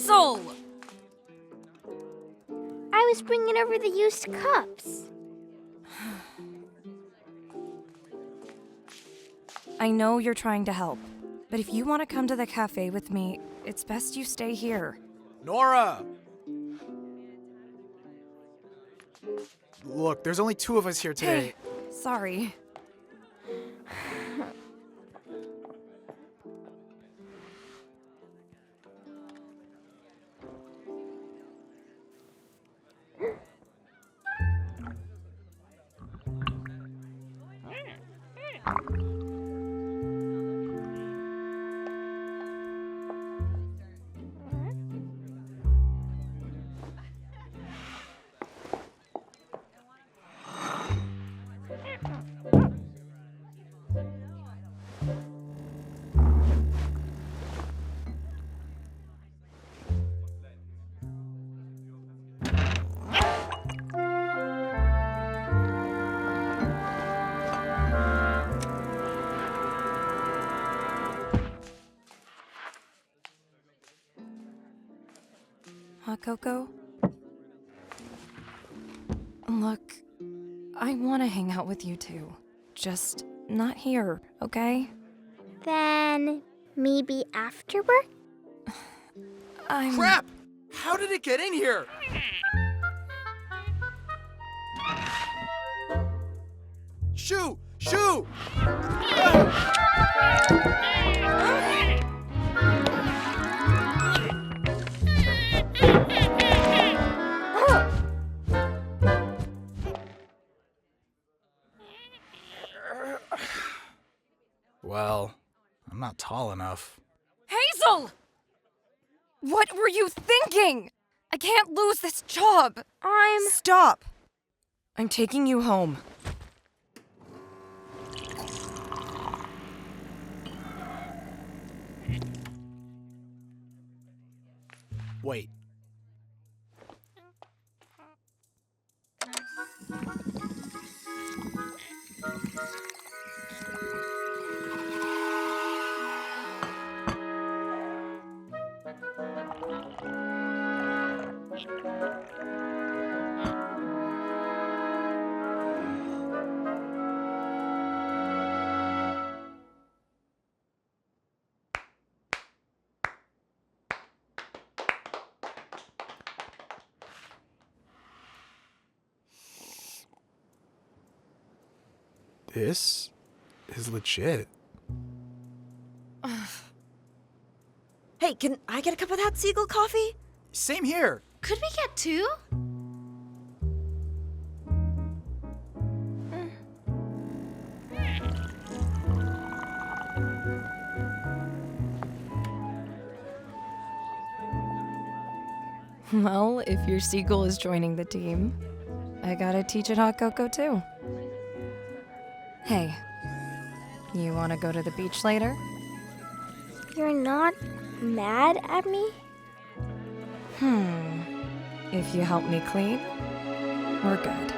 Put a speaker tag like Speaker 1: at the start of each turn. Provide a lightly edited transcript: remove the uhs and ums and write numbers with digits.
Speaker 1: Hazel!
Speaker 2: I was bringing over the used cups.
Speaker 1: I know you're trying to help, but if you want to come to the cafe with me, it's best you stay here.
Speaker 3: Nora! Look, there's only 2 of us here today.
Speaker 1: Sorry. Hot cocoa? Look, I want to hang out with you too. Just not here, okay?
Speaker 2: Then maybe after work?
Speaker 3: Crap! How did it get in here? Shoo! Shoo! Well, I'm not tall enough.
Speaker 1: Hazel! What were you thinking? I can't lose this job. Stop! I'm taking you home.
Speaker 3: Wait. This is legit.
Speaker 4: Hey, can I get a cup of that Seagull coffee?
Speaker 3: Same here.
Speaker 5: Could we get 2?
Speaker 1: Well, if your seagull is joining the team, I gotta teach it hot cocoa too. Hey, you wanna go to the beach later?
Speaker 2: You're not mad at me?
Speaker 1: If you help me clean, we're good.